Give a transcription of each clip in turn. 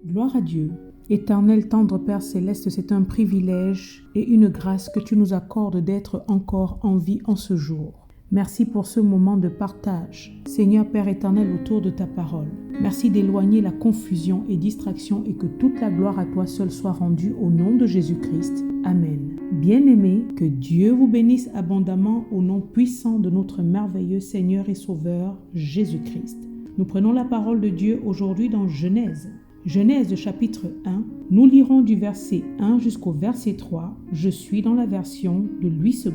Gloire à Dieu. Éternel tendre Père céleste, c'est un privilège et une grâce que tu nous accordes d'être encore en vie en ce jour. Merci pour ce moment de partage, Seigneur Père éternel, autour de ta parole. Merci d'éloigner la confusion et distraction et que toute la gloire à toi seul soit rendue au nom de Jésus-Christ. Amen. Bien-aimés, que Dieu vous bénisse abondamment au nom puissant de notre merveilleux Seigneur et Sauveur Jésus-Christ. Nous prenons la parole de Dieu aujourd'hui dans Genèse. Genèse chapitre 1, nous lirons du verset 1 jusqu'au verset 3. Je suis dans la version de Louis II.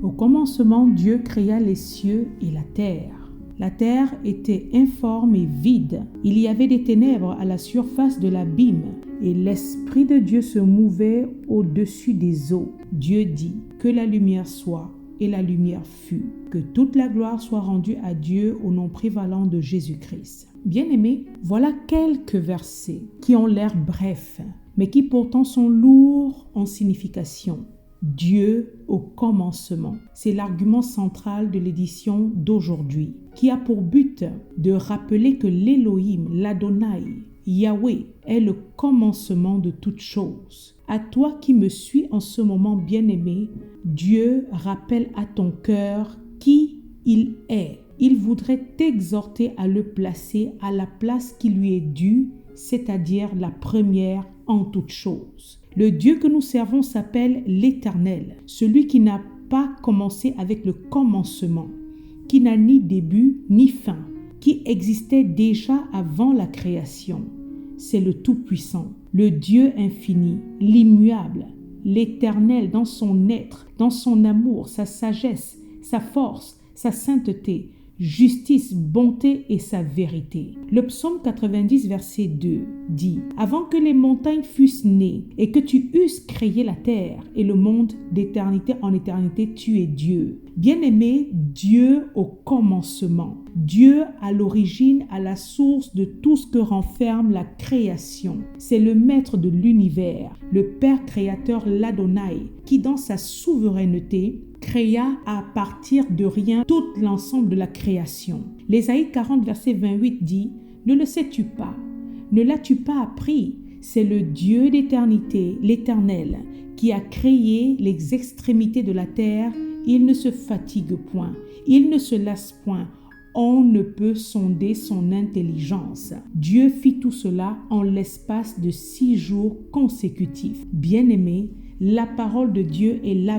Au commencement, Dieu créa les cieux et la terre. La terre était informe et vide. Il y avait des ténèbres à la surface de l'abîme, et l'Esprit de Dieu se mouvait au-dessus des eaux. Dieu dit que la lumière soit, et la lumière fut. Que toute la gloire soit rendue à Dieu au nom prévalant de Jésus-Christ. Bien-aimés, voilà quelques versets qui ont l'air brefs, mais qui pourtant sont lourds en signification. Dieu au commencement. C'est l'argument central de l'édition d'aujourd'hui, qui a pour but de rappeler que l'Élohim, l'Adonai, Yahweh, est le commencement de toutes choses. À toi qui me suis en ce moment, bien-aimé, Dieu rappelle à ton cœur qui il est. Il voudrait t'exhorter à le placer à la place qui lui est due, c'est-à-dire la première en toutes choses. Le Dieu que nous servons s'appelle l'Éternel, celui qui n'a pas commencé avec le commencement, qui n'a ni début ni fin, qui existait déjà avant la création. C'est le Tout-Puissant, le Dieu infini, l'immuable, l'Éternel dans son être, dans son amour, sa sagesse, sa force, sa sainteté, justice, bonté et sa vérité. Le psaume 90, verset 2 dit « Avant que les montagnes fussent nées et que tu eusses créé la terre et le monde d'éternité en éternité, tu es Dieu. » Bien-aimé, Dieu au commencement. Dieu à l'origine, à la source de tout ce que renferme la création. C'est le maître de l'univers, le Père créateur, l'Adonai, qui dans sa souveraineté créa à partir de rien tout l'ensemble de la création. L'Ésaïe 40, verset 28 dit « Ne le sais-tu pas? Ne l'as-tu pas appris? C'est le Dieu d'éternité, l'Éternel, qui a créé les extrémités de la terre. Il ne se fatigue point, il ne se lasse point. On ne peut sonder son intelligence. Dieu fit tout cela en l'espace de 6 jours consécutifs. Bien-aimés, la parole de Dieu est la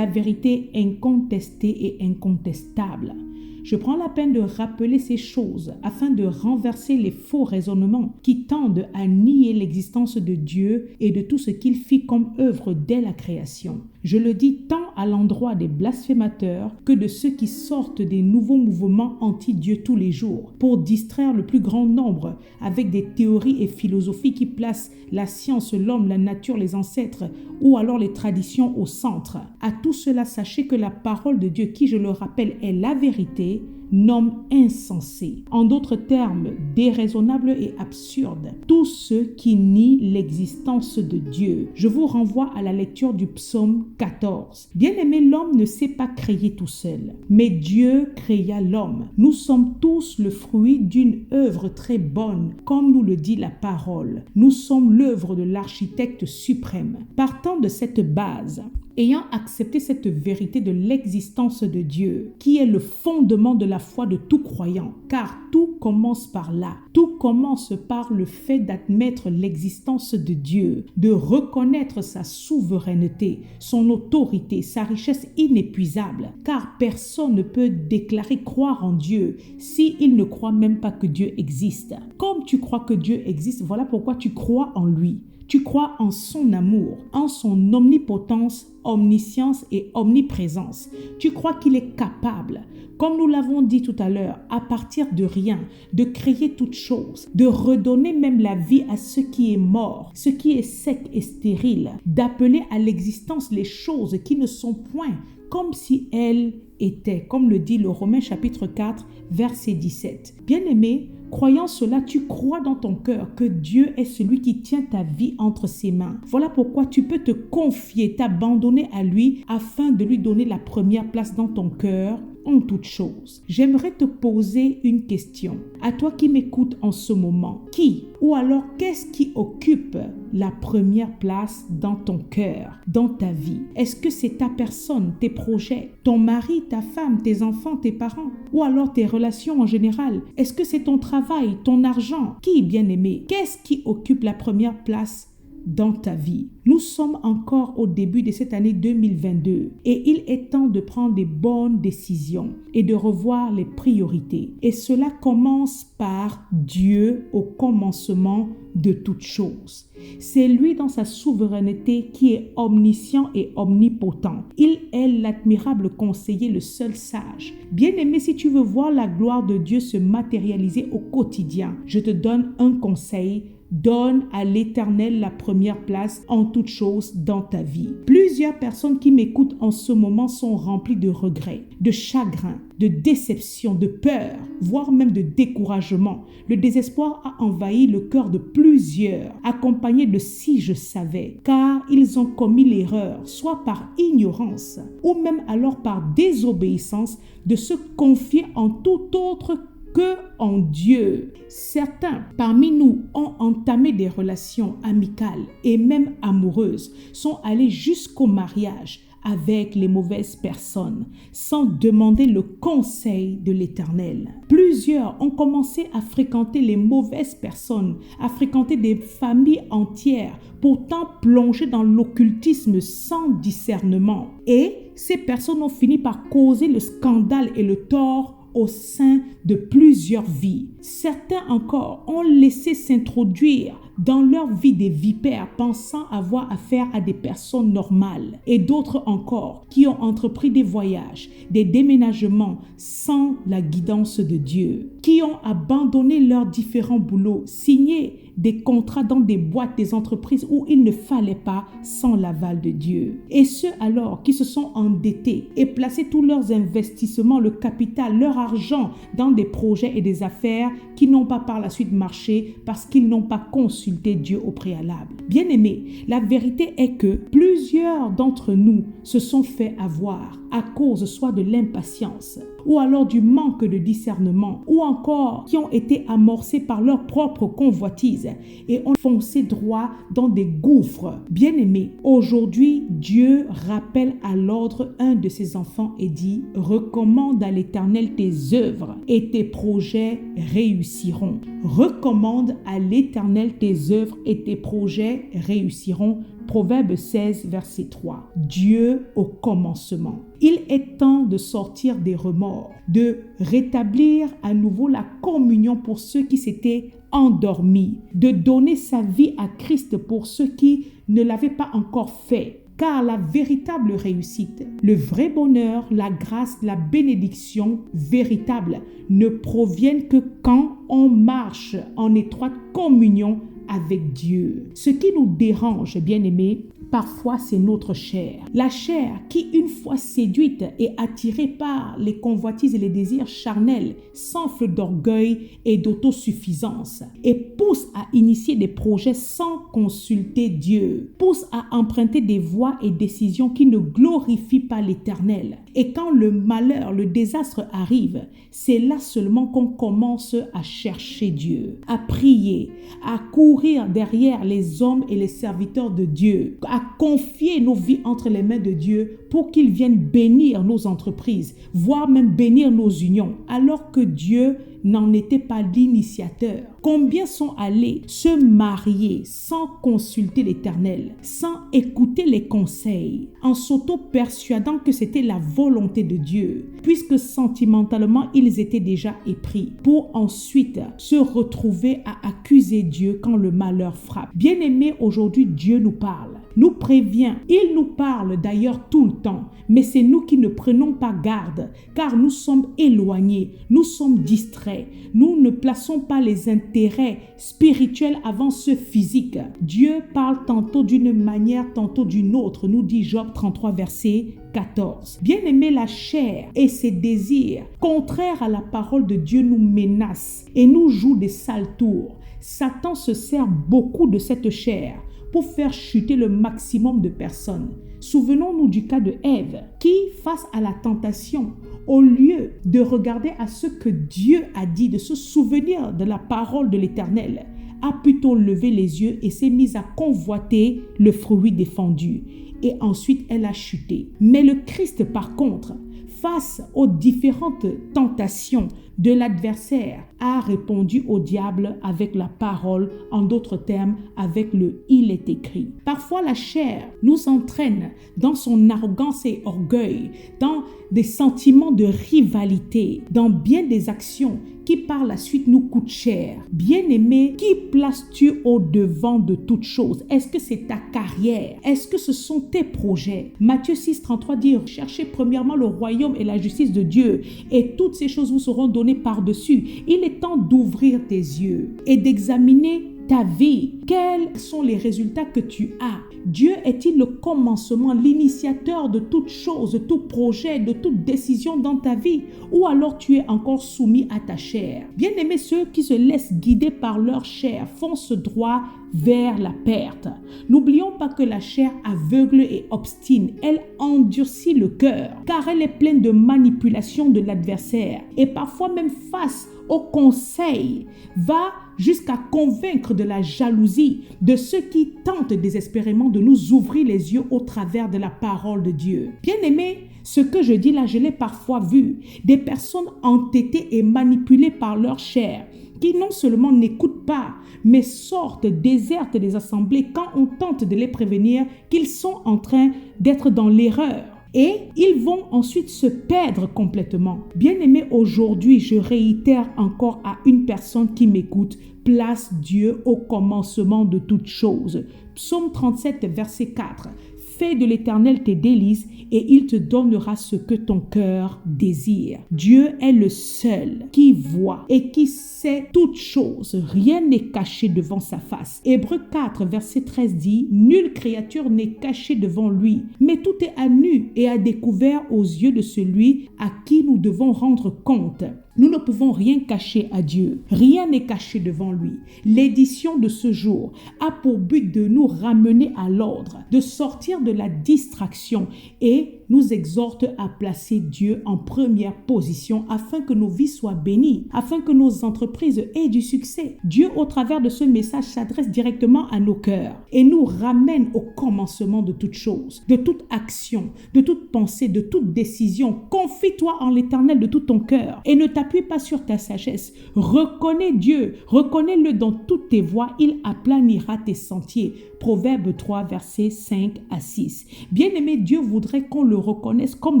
vérité incontestée et incontestable. Je prends la peine de rappeler ces choses afin de renverser les faux raisonnements qui tendent à nier l'existence de Dieu et de tout ce qu'il fit comme œuvre dès la création. Je le dis tant à l'endroit des blasphémateurs que de ceux qui sortent des nouveaux mouvements anti-Dieu tous les jours pour distraire le plus grand nombre avec des théories et philosophies qui placent la science, l'homme, la nature, les ancêtres ou alors les traditions au centre. À tout cela, sachez que la parole de Dieu, qui je le rappelle est la vérité, nomme insensé, en d'autres termes déraisonnable et absurde, tous ceux qui nient l'existence de Dieu. Je vous renvoie à la lecture du psaume 14. Bien-aimé, l'homme ne s'est pas créé tout seul, mais Dieu créa l'homme. Nous sommes tous le fruit d'une œuvre très bonne, comme nous le dit la parole. Nous sommes l'œuvre de l'architecte suprême. Partant de cette base, ayant accepté cette vérité de l'existence de Dieu, qui est le fondement de la foi de tout croyant, car tout commence par là. Tout commence par le fait d'admettre l'existence de Dieu, de reconnaître sa souveraineté, son autorité, sa richesse inépuisable, car personne ne peut déclarer croire en Dieu s'il ne croit même pas que Dieu existe. Comme tu crois que Dieu existe, voilà pourquoi tu crois en lui. Tu crois en son amour, en son omnipotence, omniscience et omniprésence. Tu crois qu'il est capable, comme nous l'avons dit tout à l'heure, à partir de rien, de créer toutes choses, de redonner même la vie à ce qui est mort, ce qui est sec et stérile, d'appeler à l'existence les choses qui ne sont point comme si elles étaient, comme le dit le Romains chapitre 4, verset 17. Bien-aimé, croyant cela, tu crois dans ton cœur que Dieu est celui qui tient ta vie entre ses mains. Voilà pourquoi tu peux te confier, t'abandonner à lui afin de lui donner la première place dans ton cœur en toutes choses. J'aimerais te poser une question. À toi qui m'écoutes en ce moment, qui ou alors qu'est-ce qui occupe la première place dans ton cœur, dans ta vie? Est-ce que c'est ta personne, tes projets, ton mari, ta femme, tes enfants, tes parents? Ou alors tes relations en général? Est-ce que c'est ton travail, ton argent? Qui, bien-aimé? Qu'est-ce qui occupe la première place dans ta vie? Nous sommes encore au début de cette année 2022 et il est temps de prendre des bonnes décisions et de revoir les priorités. Et cela commence par Dieu au commencement de toutes choses. C'est lui dans sa souveraineté qui est omniscient et omnipotent. Il est l'admirable conseiller, le seul sage. Bien-aimé, si tu veux voir la gloire de Dieu se matérialiser au quotidien, je te donne un conseil. Donne à l'Éternel la première place en toutes choses dans ta vie. Plusieurs personnes qui m'écoutent en ce moment sont remplies de regrets, de chagrin, de déception, de peur, voire même de découragement. Le désespoir a envahi le cœur de plusieurs, accompagné de si je savais, car ils ont commis l'erreur, soit par ignorance ou même alors par désobéissance, de se confier en tout autre que en Dieu. Certains parmi nous ont entamé des relations amicales et même amoureuses, sont allés jusqu'au mariage avec les mauvaises personnes, sans demander le conseil de l'Éternel. Plusieurs ont commencé à fréquenter les mauvaises personnes, à fréquenter des familles entières, pourtant plongées dans l'occultisme sans discernement. Et ces personnes ont fini par causer le scandale et le tort au sein de plusieurs vies. Certains encore ont laissé s'introduire dans leur vie des vipères pensant avoir affaire à des personnes normales, et d'autres encore qui ont entrepris des voyages, des déménagements sans la guidance de Dieu, qui ont abandonné leurs différents boulots, signé des contrats dans des boîtes, des entreprises où il ne fallait pas sans l'aval de Dieu. Et ceux alors qui se sont endettés et placé tous leurs investissements, le capital, leur argent dans des projets et des affaires qui n'ont pas par la suite marché parce qu'ils n'ont pas consulté Dieu au préalable. Bien-aimés, la vérité est que plusieurs d'entre nous se sont fait avoir à cause soit de l'impatience ou alors du manque de discernement ou encore qui ont été amorcés par leur propre convoitise et ont foncé droit dans des gouffres. Bien-aimés, aujourd'hui, Dieu rappelle à l'ordre un de ses enfants et dit « Recommande à l'Éternel tes œuvres et tes projets réussiront. » Recommande à l'Éternel tes œuvres et tes projets réussiront. Proverbe 16, verset 3. Dieu au commencement. Il est temps de sortir des remords, de rétablir à nouveau la communion pour ceux qui s'étaient endormis, de donner sa vie à Christ pour ceux qui ne l'avaient pas encore fait. Car la véritable réussite, le vrai bonheur, la grâce, la bénédiction véritable ne proviennent que quand on marche en étroite communion avec Dieu. Ce qui nous dérange, bien-aimés, parfois c'est notre chair. La chair qui, une fois séduite et attirée par les convoitises et les désirs charnels, s'enfle d'orgueil et d'autosuffisance et pousse à initier des projets sans consulter Dieu, pousse à emprunter des voies et décisions qui ne glorifient pas l'Éternel. Et quand le malheur, le désastre arrive, c'est là seulement qu'on commence à chercher Dieu, à prier, à courir derrière les hommes et les serviteurs de Dieu, à confier nos vies entre les mains de Dieu pour qu'il vienne bénir nos entreprises, voire même bénir nos unions, alors que Dieu n'en était pas l'initiateur. Combien sont allés se marier sans consulter l'Éternel, sans écouter les conseils, en s'auto-persuadant que c'était la volonté de Dieu, puisque sentimentalement ils étaient déjà épris, pour ensuite se retrouver à accuser Dieu quand le malheur frappe. Bien-aimés, aujourd'hui Dieu nous parle, nous prévient, il nous parle d'ailleurs tout le temps, mais c'est nous qui ne prenons pas garde, car nous sommes éloignés, nous sommes distraits, nous ne plaçons pas les intérêts spirituels avant ceux physiques. Dieu parle tantôt d'une manière, tantôt d'une autre, nous dit Job 33, verset 14. Bien-aimé, la chair et ses désirs, contraires à la parole de Dieu, nous menacent et nous jouent des sales tours. Satan se sert beaucoup de cette chair pour faire chuter le maximum de personnes. Souvenons-nous du cas de Ève qui, face à la tentation, au lieu de regarder à ce que Dieu a dit, de se souvenir de la parole de l'Éternel, a plutôt levé les yeux et s'est mise à convoiter le fruit défendu. Et ensuite, elle a chuté. Mais le Christ, par contre, face aux différentes tentations de l'adversaire, a répondu au diable avec la parole, en d'autres termes, avec le « il est écrit ». Parfois, la chair nous entraîne dans son arrogance et orgueil, dans des sentiments de rivalité, dans bien des actions qui par la suite nous coûtent cher. Bien-aimé, qui places-tu au-devant de toutes choses? Est-ce que c'est ta carrière? Est-ce que ce sont tes projets? Matthieu 6,33 dit « Cherchez premièrement le royaume et la justice de Dieu, et toutes ces choses vous seront données par-dessus. » Il est temps d'ouvrir tes yeux et d'examiner ta vie. Quels sont les résultats que tu as? Dieu est-il le commencement, l'initiateur de toute chose, de tout projet, de toute décision dans ta vie? Ou alors tu es encore soumis à ta chair? Bien-aimés, ceux qui se laissent guider par leur chair foncent droit vers la perte. N'oublions pas que la chair aveugle et obstine, elle endurcit le cœur, car elle est pleine de manipulations de l'adversaire et parfois même face au conseil, va jusqu'à convaincre de la jalousie de ceux qui tentent désespérément de nous ouvrir les yeux au travers de la parole de Dieu. Bien-aimés, ce que je dis là, je l'ai parfois vu. Des personnes entêtées et manipulées par leur chair, qui non seulement n'écoutent pas, mais sortent, désertent des assemblées quand on tente de les prévenir qu'ils sont en train d'être dans l'erreur. Et ils vont ensuite se perdre complètement. Bien-aimé, aujourd'hui, je réitère encore à une personne qui m'écoute, place Dieu au commencement de toutes choses. Psaume 37, verset 4. Fais de l'Éternel tes délices et il te donnera ce que ton cœur désire. Dieu est le seul qui voit et qui sait toutes choses. Rien n'est caché devant sa face. Hébreux 4, verset 13 dit « Nulle créature n'est cachée devant lui, mais tout est à nu et à découvert aux yeux de celui à qui nous devons rendre compte. » Nous ne pouvons rien cacher à Dieu. Rien n'est caché devant lui. L'édition de ce jour a pour but de nous ramener à l'ordre, de sortir de la distraction et nous exhorte à placer Dieu en première position afin que nos vies soient bénies, afin que nos entreprises aient du succès. Dieu, au travers de ce message, s'adresse directement à nos cœurs et nous ramène au commencement de toute chose, de toute action, de toute pensée, de toute décision. Confie-toi en l'Éternel de tout ton cœur et ne t'appuie pas sur ta sagesse. Reconnais Dieu, reconnais-le dans toutes tes voies, il aplanira tes sentiers. Proverbe 3, versets 5 à 6. Bien-aimé, Dieu voudrait qu'on le reconnaisse comme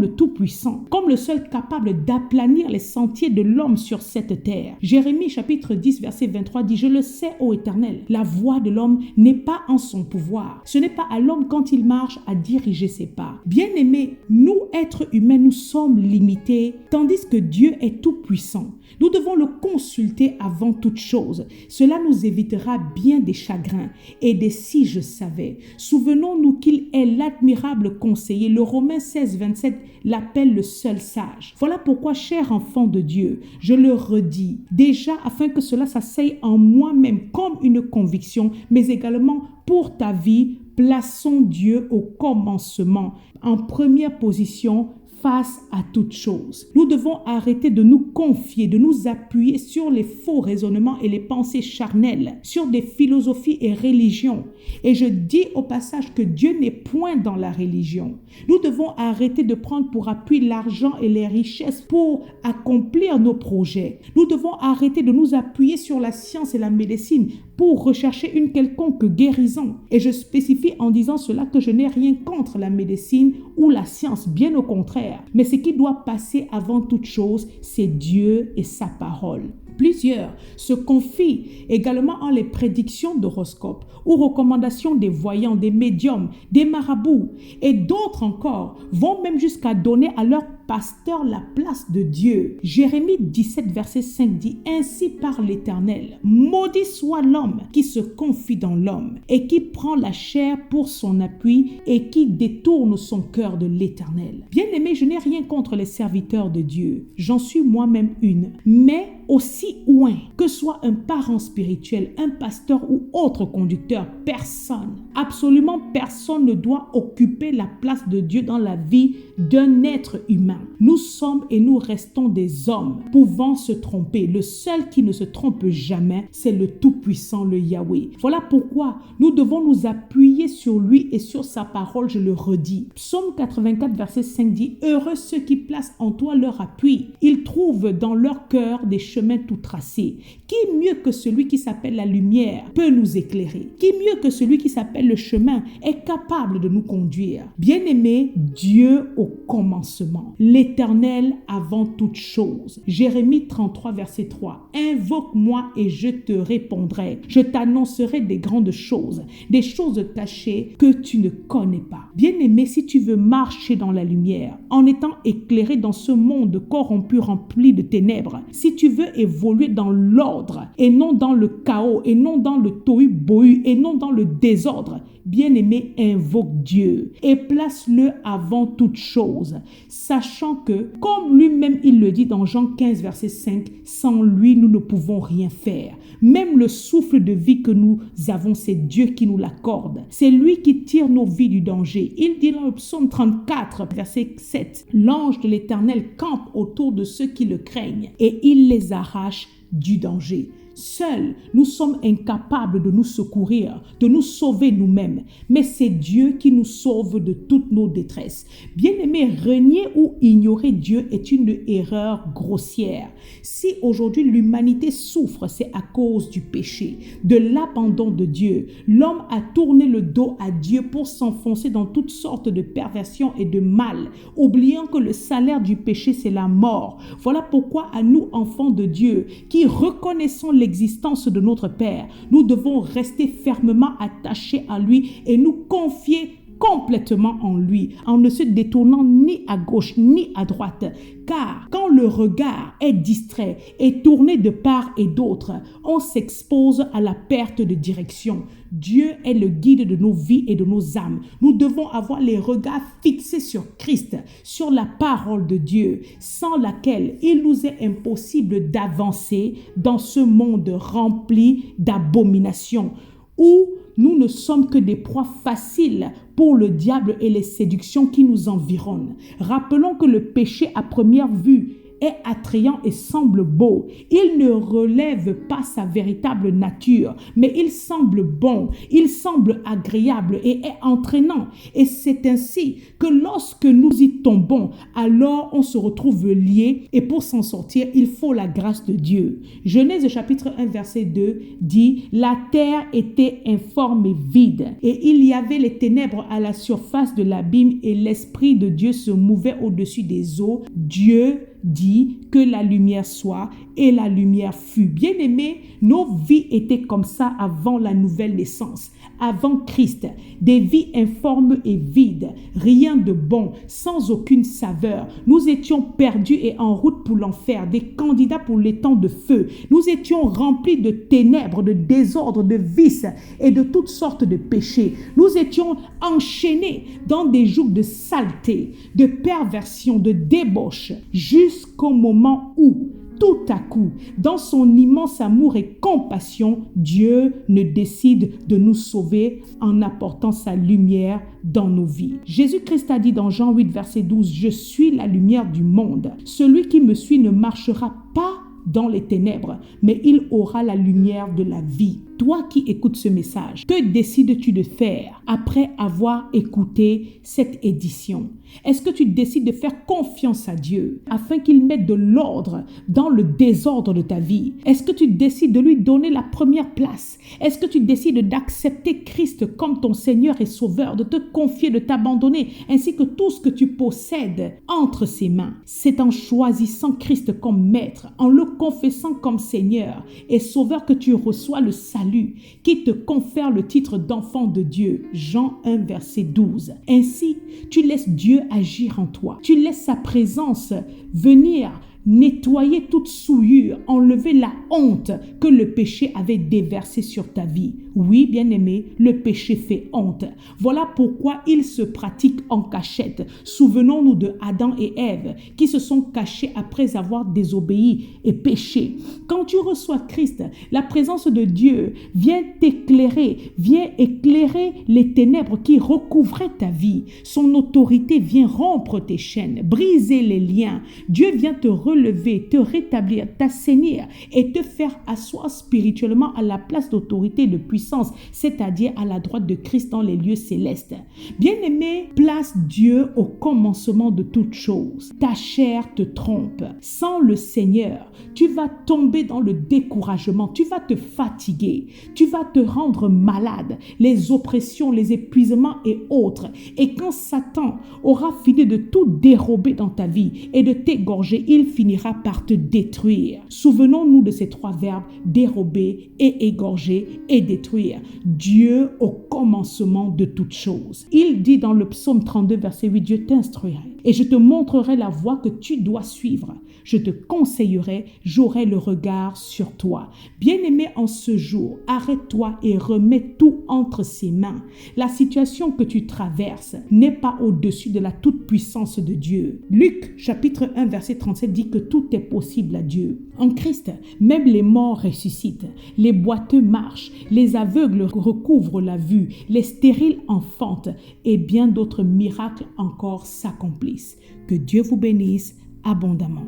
le Tout-Puissant, comme le seul capable d'aplanir les sentiers de l'homme sur cette terre. Jérémie chapitre 10, verset 23 dit « Je le sais, ô Éternel, la voie de l'homme n'est pas en son pouvoir. Ce n'est pas à l'homme quand il marche à diriger ses pas. » Bien-aimé, nous, êtres humains, nous sommes limités, tandis que Dieu est tout-puissant. Nous devons le consulter avant toute chose. Cela nous évitera bien des chagrins et des si je savais. Souvenons-nous qu'il est l'admirable conseiller. Le Romains 16, 27 l'appelle le seul sage. Voilà pourquoi, cher enfant de Dieu, je le redis, déjà afin que cela s'asseye en moi-même comme une conviction, mais également pour ta vie, plaçons Dieu au commencement, en première position, face à toute chose. Nous devons arrêter de nous confier, de nous appuyer sur les faux raisonnements et les pensées charnelles, sur des philosophies et religions. Et je dis au passage que Dieu n'est point dans la religion. Nous devons arrêter de prendre pour appui l'argent et les richesses pour accomplir nos projets. Nous devons arrêter de nous appuyer sur la science et la médecine pour rechercher une quelconque guérison. Et je spécifie en disant cela que je n'ai rien contre la médecine ou la science, bien au contraire. Mais ce qui doit passer avant toute chose, c'est Dieu et sa parole. Plusieurs se confient également en les prédictions d'horoscopes ou recommandations des voyants, des médiums, des marabouts et d'autres encore vont même jusqu'à donner à leurs pasteur la place de Dieu. Jérémie 17, verset 5 dit « Ainsi parle l'Éternel, maudit soit l'homme qui se confie dans l'homme et qui prend la chair pour son appui et qui détourne son cœur de l'Éternel. » Bien-aimé, je n'ai rien contre les serviteurs de Dieu. J'en suis moi-même une. Mais aussi loin que soit un parent spirituel, un pasteur ou autre conducteur, personne, absolument personne ne doit occuper la place de Dieu dans la vie d'un être humain. Nous sommes et nous restons des hommes pouvant se tromper. Le seul qui ne se trompe jamais, c'est le Tout-Puissant, le Yahweh. Voilà pourquoi nous devons nous appuyer sur lui et sur sa parole, je le redis. Psaume 84, verset 5 dit « Heureux ceux qui placent en toi leur appui. Ils trouvent dans leur cœur des chemins tout tracés. Qui mieux que celui qui s'appelle la lumière peut nous éclairer? Qui mieux que celui qui s'appelle le chemin est capable de nous conduire? Bien-aimé, Dieu au commencement, l'Éternel avant toute chose. Jérémie 33, verset 3. Invoque-moi et je te répondrai. Je t'annoncerai des grandes choses, des choses cachées que tu ne connais pas. Bien-aimé, si tu veux marcher dans la lumière, en étant éclairé dans ce monde corrompu, rempli de ténèbres, si tu veux évoluer dans l'ordre et non dans le chaos et non dans le tohu-bohu et non dans le désordre, bien-aimé, invoque Dieu et place-le avant toute chose, sachant que, comme lui-même il le dit dans Jean 15, verset 5, sans lui, nous ne pouvons rien faire. Même le souffle de vie que nous avons, c'est Dieu qui nous l'accorde. C'est lui qui tire nos vies du danger. Il dit dans le psaume 34, verset 7, « L'ange de l'Éternel campe autour de ceux qui le craignent et il les arrache du danger. » Seuls, nous sommes incapables de nous secourir, de nous sauver nous-mêmes. Mais c'est Dieu qui nous sauve de toutes nos détresses. Bien-aimé, renier ou ignorer Dieu est une erreur grossière. Si aujourd'hui l'humanité souffre, c'est à cause du péché, de l'abandon de Dieu. L'homme a tourné le dos à Dieu pour s'enfoncer dans toutes sortes de perversions et de mal, oubliant que le salaire du péché, c'est la mort. Voilà pourquoi à nous, enfants de Dieu, qui reconnaissons l'existence de notre Père, nous devons rester fermement attachés à lui et nous confier complètement en lui, en ne se détournant ni à gauche ni à droite. Car quand le regard est distrait et tourné de part et d'autre, on s'expose à la perte de direction. Dieu est le guide de nos vies et de nos âmes. Nous devons avoir les regards fixés sur Christ, sur la parole de Dieu, sans laquelle il nous est impossible d'avancer dans ce monde rempli d'abominations, où nous ne sommes que des proies faciles pour le diable et les séductions qui nous environnent. Rappelons que le péché à première vue est attrayant et semble beau. Il ne relève pas sa véritable nature, mais il semble bon, il semble agréable et est entraînant. Et c'est ainsi que lorsque nous y tombons, alors on se retrouve lié et pour s'en sortir, il faut la grâce de Dieu. Genèse chapitre 1 verset 2 dit « La terre était informe et vide, et il y avait les ténèbres à la surface de l'abîme et l'Esprit de Dieu se mouvait au-dessus des eaux. Dieu dit que la lumière soit et la lumière fut. » Bien-aimés, nos vies étaient comme ça avant la nouvelle naissance, avant Christ. Des vies informes et vides, rien de bon, sans aucune saveur. Nous étions perdus et en route pour l'enfer, des candidats pour l'étang de feu. Nous étions remplis de ténèbres, de désordre, de vices et de toutes sortes de péchés. Nous étions enchaînés dans des jougs de saleté, de perversion, de débauche, jusqu'au moment où, tout à coup, dans son immense amour et compassion, Dieu ne décide de nous sauver en apportant sa lumière dans nos vies. Jésus-Christ a dit dans Jean 8, verset 12, « Je suis la lumière du monde. Celui qui me suit ne marchera pas dans les ténèbres, mais il aura la lumière de la vie. » Toi qui écoutes ce message, que décides-tu de faire après avoir écouté cette édition? Est-ce que tu décides de faire confiance à Dieu afin qu'il mette de l'ordre dans le désordre de ta vie? Est-ce que tu décides de lui donner la première place? Est-ce que tu décides d'accepter Christ comme ton Seigneur et Sauveur, de te confier, de t'abandonner, ainsi que tout ce que tu possèdes entre ses mains? C'est en choisissant Christ comme maître, en le le confessant comme Seigneur et Sauveur que tu reçois le salut qui te confère le titre d'enfant de Dieu. Jean 1, verset 12. Ainsi, tu laisses Dieu agir en toi. Tu laisses sa présence venir nettoyer toute souillure, enlever la honte que le péché avait déversée sur ta vie. Oui, bien-aimé, le péché fait honte. Voilà pourquoi il se pratique en cachette. Souvenons-nous de Adam et Ève qui se sont cachés après avoir désobéi et péché. Quand tu reçois Christ, la présence de Dieu vient t'éclairer, vient éclairer les ténèbres qui recouvraient ta vie. Son autorité vient rompre tes chaînes, briser les liens. Dieu vient te relever, te rétablir, t'assainir et te faire asseoir spirituellement à la place d'autorité et de puissance, c'est-à-dire à la droite de Christ dans les lieux célestes. Bien-aimé, place Dieu au commencement de toutes choses. Ta chair te trompe. Sans le Seigneur, tu vas tomber dans le découragement, tu vas te fatiguer, tu vas te rendre malade, les oppressions, les épuisements et autres. Et quand Satan aura fini de tout dérober dans ta vie et de t'égorger, il finira par te détruire. Souvenons-nous de ces trois verbes, dérober et égorger et détruire. Dieu au commencement de toutes choses. Il dit dans le psaume 32, verset 8, Dieu t'instruirait et je te montrerai la voie que tu dois suivre. Je te conseillerai, j'aurai le regard sur toi. Bien-aimé, en ce jour, arrête-toi et remets tout entre ses mains. La situation que tu traverses n'est pas au-dessus de la toute-puissance de Dieu. Luc, chapitre 1, verset 37 dit que tout est possible à Dieu. En Christ, même les morts ressuscitent, les boiteux marchent, les aveugles recouvrent la vue, les stériles enfantent et bien d'autres miracles encore s'accomplissent. Que Dieu vous bénisse abondamment.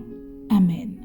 Amen.